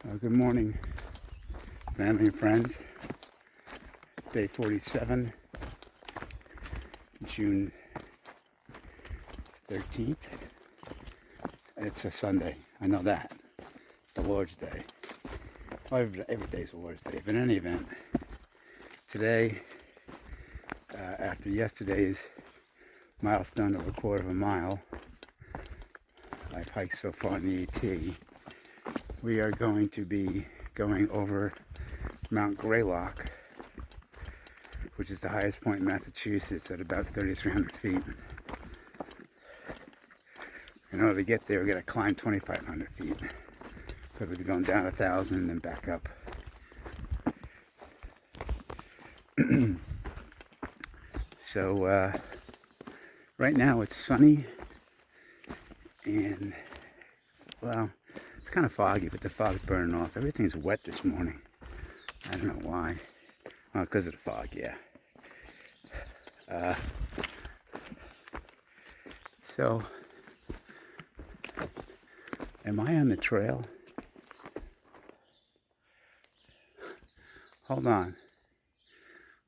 Good morning, family and friends. Day 47, June 13th. It's a Sunday. I know that. It's the Lord's Day. Well, every day's the Lord's Day. But in any event, today, after yesterday's milestone of a quarter of a mile, I've hiked so far in the AT. We are going to be going over Mount Greylock, which is the highest point in Massachusetts at about 3,300 feet. In order to get there, we're going to climb 2,500 feet because we'll be going down 1,000 and then back up. So right now it's sunny and, well, it's kind of foggy, but the fog's burning off. Everything's wet this morning. I don't know why. Well, because of the fog, yeah. So, am I on the trail? Hold on.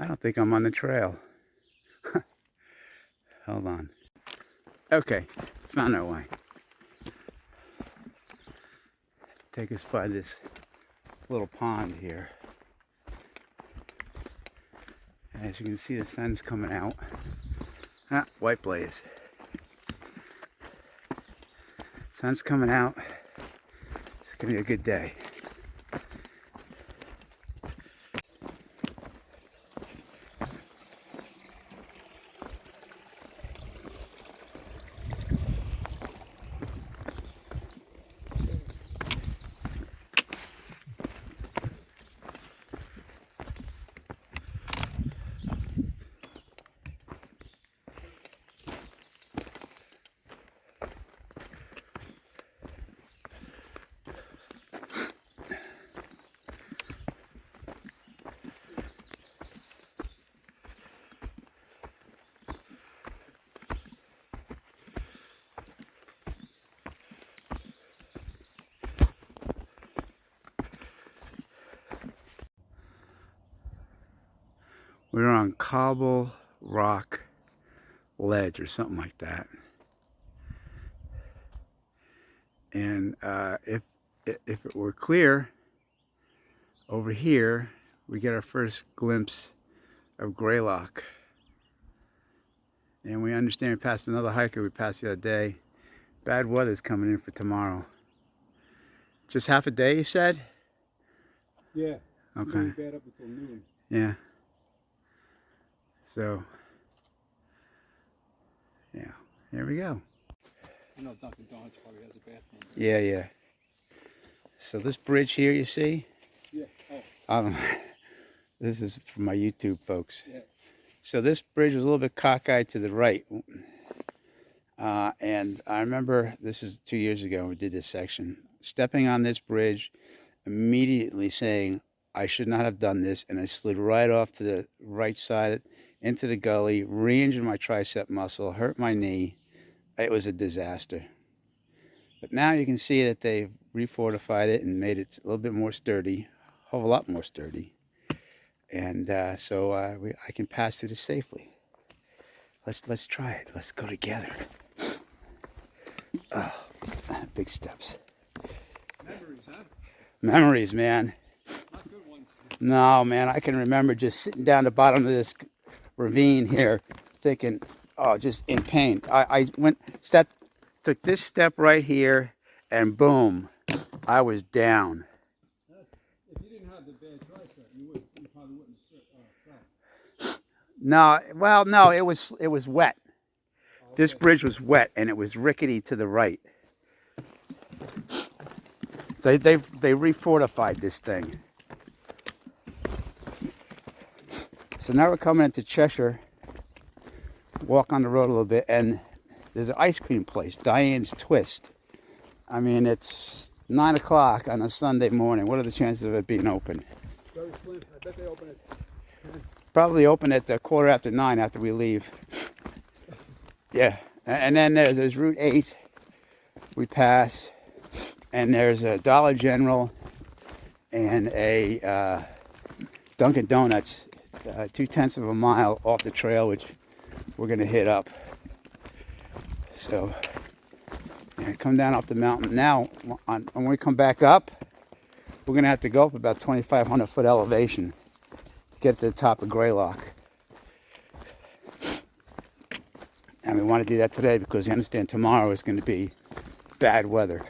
I don't think I'm on the trail. Hold on. Okay, found our way. Take us by this little pond here. As you can see, the sun's coming out. Ah, white blaze. Sun's coming out. It's gonna be a good day. We're on Cobble Rock Ledge or something like that. And if it were clear, over here, we get our first glimpse of Greylock. And we understand we passed another hiker we passed the other day. Bad weather's coming in for tomorrow. Just half a day, you said? Yeah. Okay. Really bad up until noon. Yeah. So, yeah, here we go. I know Dunkin' Donuts probably has a bathroom. Yeah. So this bridge here, you see? Yeah. This is for my YouTube folks. Yeah. So this bridge was a little bit cockeyed to the right. And I remember, this is 2 years ago we did this section, stepping on this bridge, immediately saying, I should not have done this, and I slid right off to the right side into the gully, re-injured my tricep muscle, hurt my knee. It was a disaster. But now you can see that they've refortified it and made it a little bit more sturdy, a whole lot more sturdy. And so I can pass through this safely. Let's try it. Let's go together. Oh, big steps. Memories, huh? Memories, man. Not good ones. No, man, I can remember just sitting down the bottom of this ravine here thinking, oh, just in pain. I took this step right here and boom, I was down. If you didn't have the bad tricep, you probably wouldn't have fell. No, it was wet. Okay. This bridge was wet and it was rickety to the right. They refortified this thing. So now we're coming into Cheshire, walk on the road a little bit, and there's an ice cream place, Diane's Twist. I mean, it's 9 o'clock on a Sunday morning. What are the chances of it being open? Very slim. I bet they open it. Probably open at 9:15 after we leave. Yeah, and then there's Route 8 we pass, and there's a Dollar General, and a Dunkin' Donuts 2/10 of a mile off the trail, which we're going to hit up. So, yeah, come down off the mountain. Now, when we come back up, we're going to have to go up about 2,500 foot elevation to get to the top of Greylock. And we want to do that today because we understand tomorrow is going to be bad weather,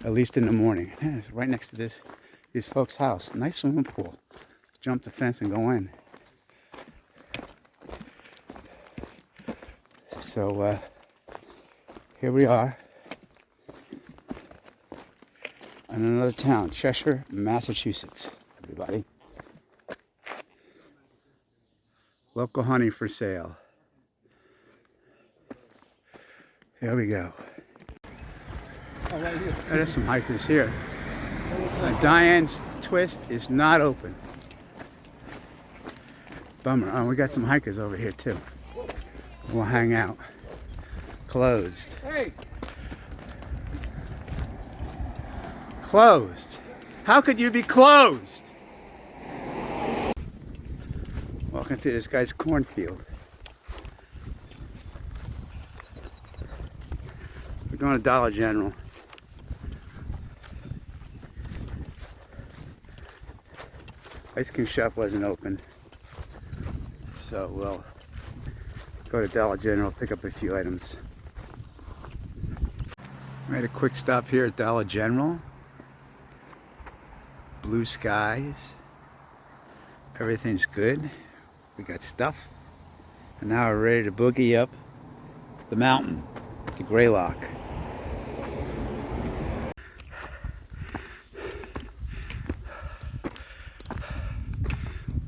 at least in the morning. Yeah, it's right next to this folks' house. Nice swimming pool. Jump the fence and go in. So here we are in another town, Cheshire, Massachusetts. Everybody, local honey for sale. Here we go. Oh, right here. There's some hikers here. Diane's Twist is not open. Bummer. Oh, we got some hikers over here too. We'll hang out. Closed. Hey! Closed. How could you be closed? Walking through this guy's cornfield. We're going to Dollar General. Ice cream shop wasn't open. So we'll go to Dollar General, pick up a few items. Made a quick stop here at Dollar General. Blue skies. Everything's good. We got stuff. And now we're ready to boogie up the mountain to Greylock.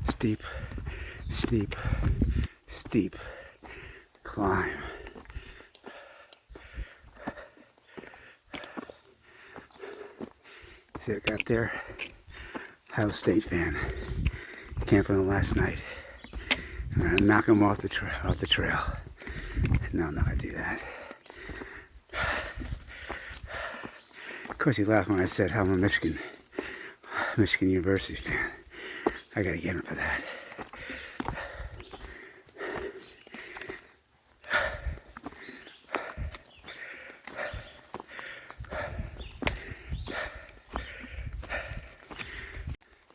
Steep, steep, steep climb. See what I got there? Ohio State fan camping on last night. I'm gonna knock him off the trail. No, I'm not gonna do that. Of course, he laughed when I said how I'm a Michigan University fan. I gotta get him for that.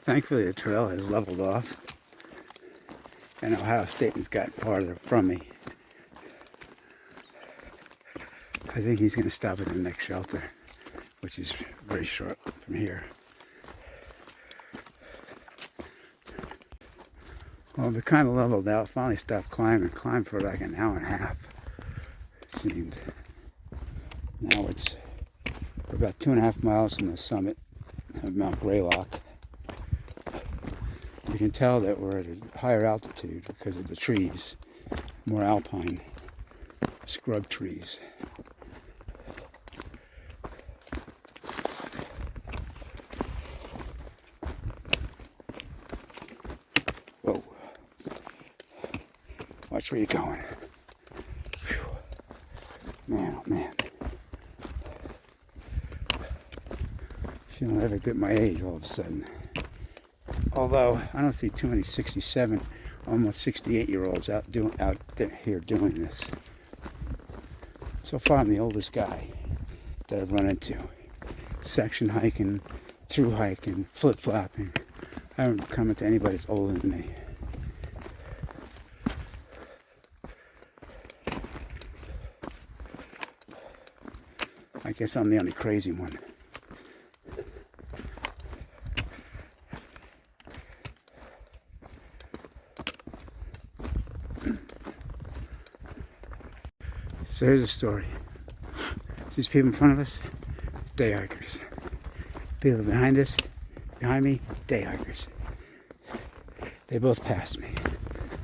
Thankfully, the trail has leveled off, and Ohio State has gotten farther from me. I think he's going to stop at the next shelter, which is very short from here. Well, we kind of leveled out. Finally stopped climbing. Climbed for like an hour and a half, it seemed. Now we're about 2.5 miles from the summit of Mount Greylock. You can tell that we're at a higher altitude because of the trees, more alpine scrub trees. Whoa. Watch where you're going. Whew. Man, oh man. Feeling every bit my age all of a sudden. Although I don't see too many 67, almost 68-year-olds out here doing this. So far, I'm the oldest guy that I've run into. Section hiking, through hiking, flip flopping. I haven't come into anybody that's older than me. I guess I'm the only crazy one. So here's the story. These people in front of us, day hikers. People behind us, behind me, day hikers. They both passed me.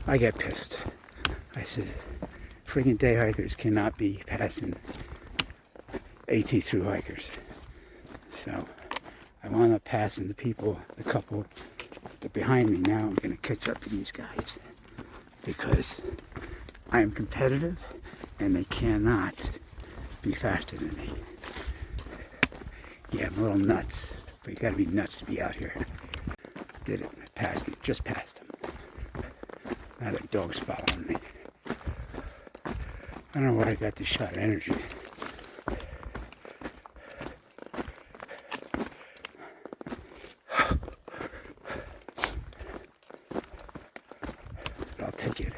I get pissed. I said, freaking day hikers cannot be passing AT through hikers. So I wound up passing the people, the couple that behind me. Now I'm going to catch up to these guys because I am competitive and they cannot be faster than me. Yeah, I'm a little nuts, But you gotta be nuts to be out here. Did it. I passed him. Just passed him. Now that dog's following me. I don't know where I got this shot of energy. But I'll take it.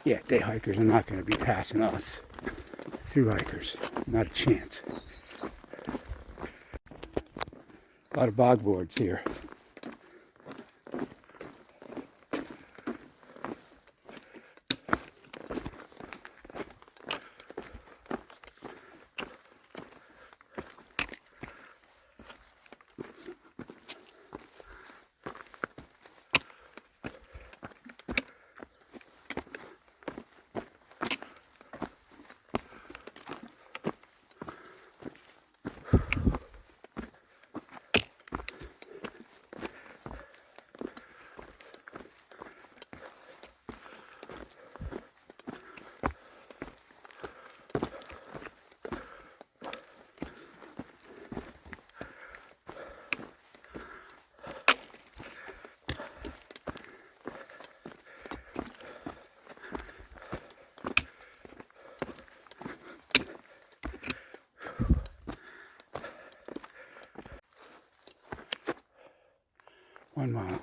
Yeah, day hikers are not going to be passing us. Through hikers. Not a chance. A lot of bog boards here. One mile.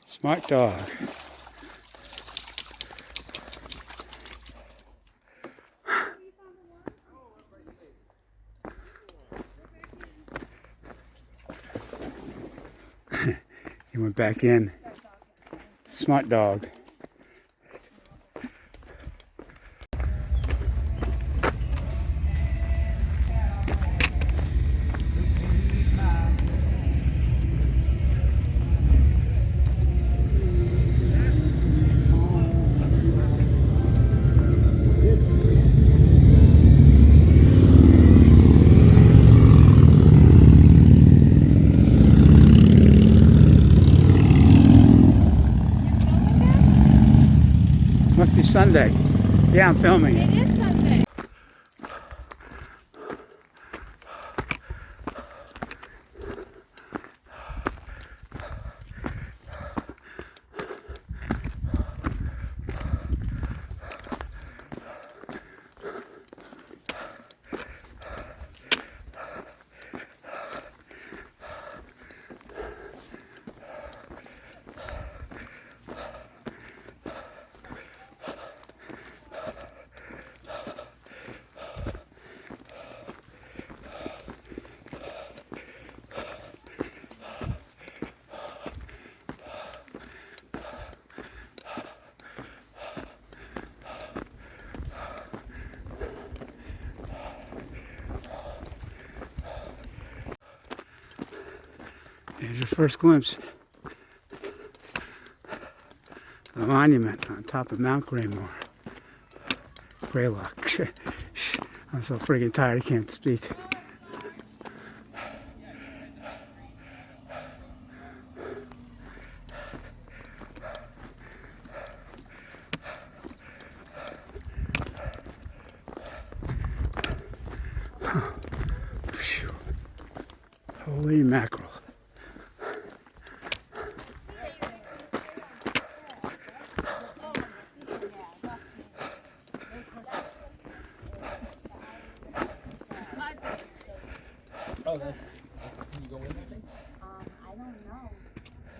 Smart dog. He went back in. Smart dog. Must be Sunday. Yeah, I'm filming it. It is Sunday. Here's your first glimpse of the monument on top of Mount Graymore. Greylock. I'm so friggin' tired I can't speak. Phew. Holy mackerel. Oh, that's, can you go in there? I don't know.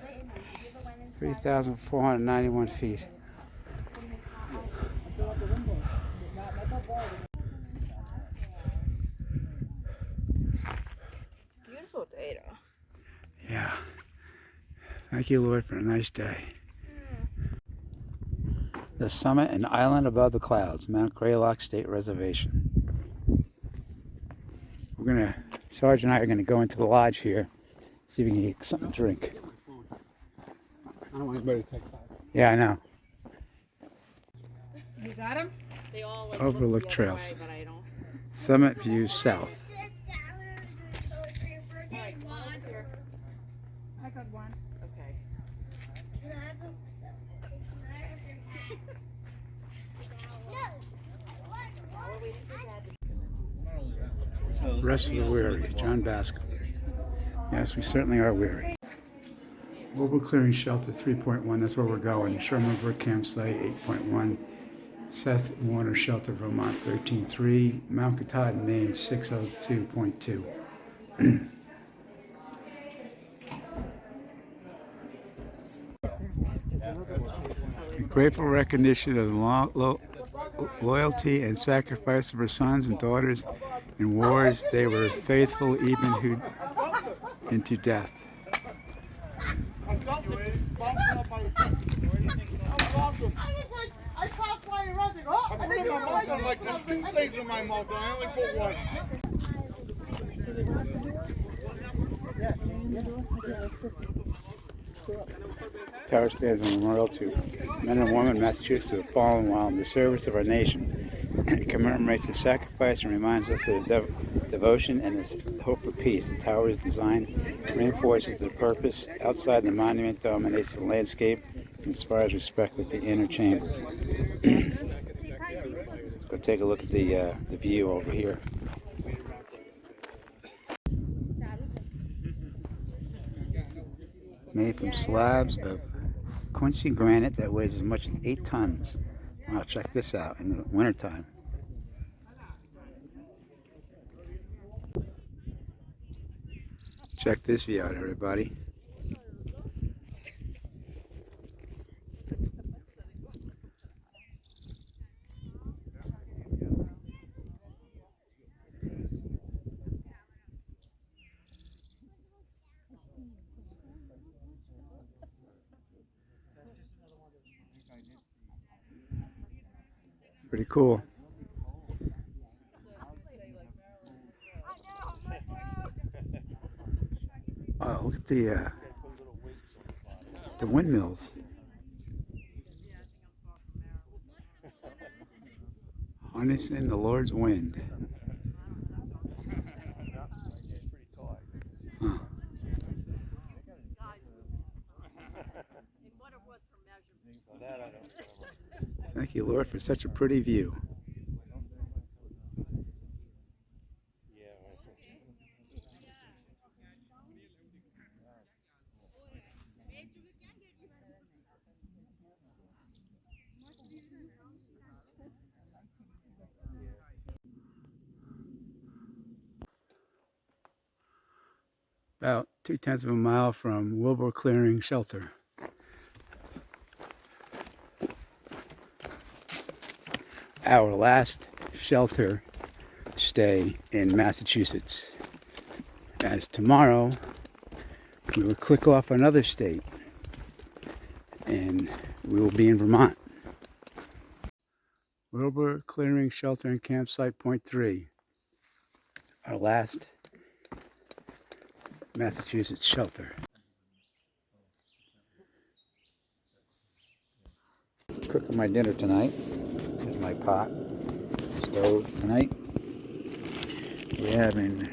Wait a minute. Have you ever went inside? 3,491 feet. Until out the window. Not that far. Beautiful day though. Yeah. Thank you, Lord, for a nice day. The summit and island above the clouds, Mount Greylock State Reservation. Sarge and I are gonna go into the lodge here, see if we can get something to drink. I don't want anybody to take that. Yeah, I know. You got him? They all like Overlook look the trails. other way, but I don't. Summit views south. Alright, come on over here. I got one. Okay. Rest of the weary, John Bascom. Yes, we certainly are weary. Mobile Clearing Shelter 3.1, that's where we're going. Sherman Brook Campsite 8.1. Seth Warner Shelter, Vermont 13.3. Mount Katahdin, Maine 602.2. In grateful recognition of the loyalty and sacrifice of her sons and daughters in wars, they were faithful even into death. I saw flying around and oh, I put my mouth on like there's two things in my mouth and I only put one. This tower stands a memorial to men and women in Massachusetts who have fallen while in the service of our nation. It commemorates their sacrifice and reminds us of their devotion and the hope for peace. The tower's design reinforces the purpose. Outside, the monument dominates the landscape and inspires respect with the inner chamber. Let's go take a look at the view over here. Made from slabs of Quincy granite that weighs as much as 8 tons. Wow, check this out in the wintertime. Check this view out, everybody. Pretty cool. Oh, look at the windmills. Harnessing the Lord's wind. Huh. Thank you, Lord, for such a pretty view. About 2/10 of a mile from Wilbur Clearing Shelter. Our last shelter stay in Massachusetts. As tomorrow we will click off another state and we will be in Vermont. Wilbur Clearing Shelter and Campsite Point 3. Our last Massachusetts shelter. Cooking my dinner tonight. Here's my pot, stove tonight. We're having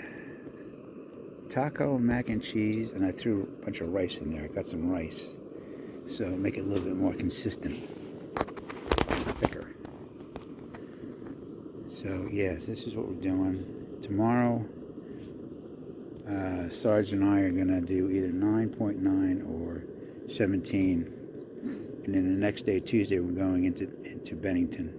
taco, mac and cheese, and I threw a bunch of rice in there. I got some rice, so make it a little bit more consistent, thicker. So yes, this is what we're doing. Tomorrow, Sarge and I are going to do either 9.9 or 17. And then the next day, Tuesday, we're going into Bennington.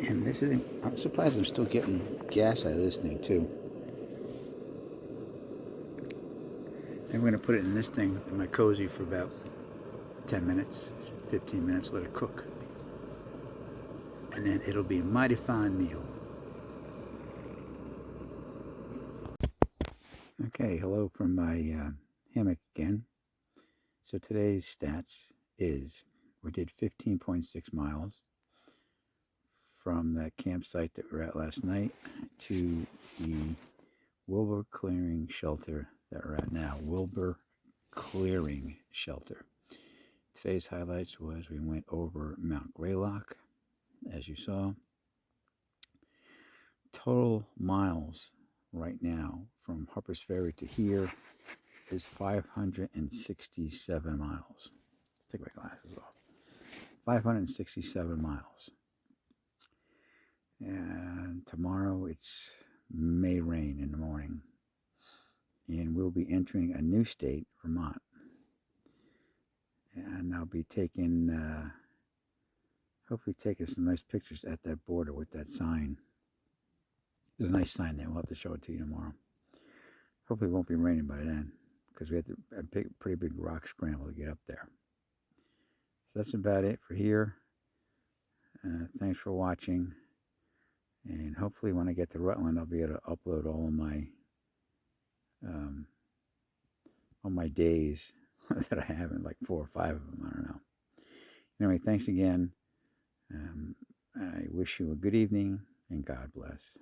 And this is, I'm surprised I'm still getting gas out of this thing too. And we're going to put it in this thing, in my cozy, for about 10 minutes, 15 minutes, let it cook. And then it'll be a mighty fine meal. Okay, hello from my hammock again. So today's stats is we did 15.6 miles from that campsite that we were at last night to the Wilbur Clearing Shelter that we're at now. Wilbur Clearing Shelter. Today's highlights was we went over Mount Greylock, as you saw. Total miles right now from Harper's Ferry to here is 567 miles. Let's take my glasses off. 567 miles. And tomorrow it's may rain in the morning. And we'll be entering a new state, Vermont. And I'll be taking, hopefully taking some nice pictures at that border with that sign. There's a nice sign there. We'll have to show it to you tomorrow. Hopefully it won't be raining by then, because we have a pretty big rock scramble to get up there. So that's about it for here. Thanks for watching. And hopefully when I get to Rutland, I'll be able to upload all of my days that I haven't, like 4 or 5 of them, I don't know. Anyway, thanks again. I wish you a good evening and God bless.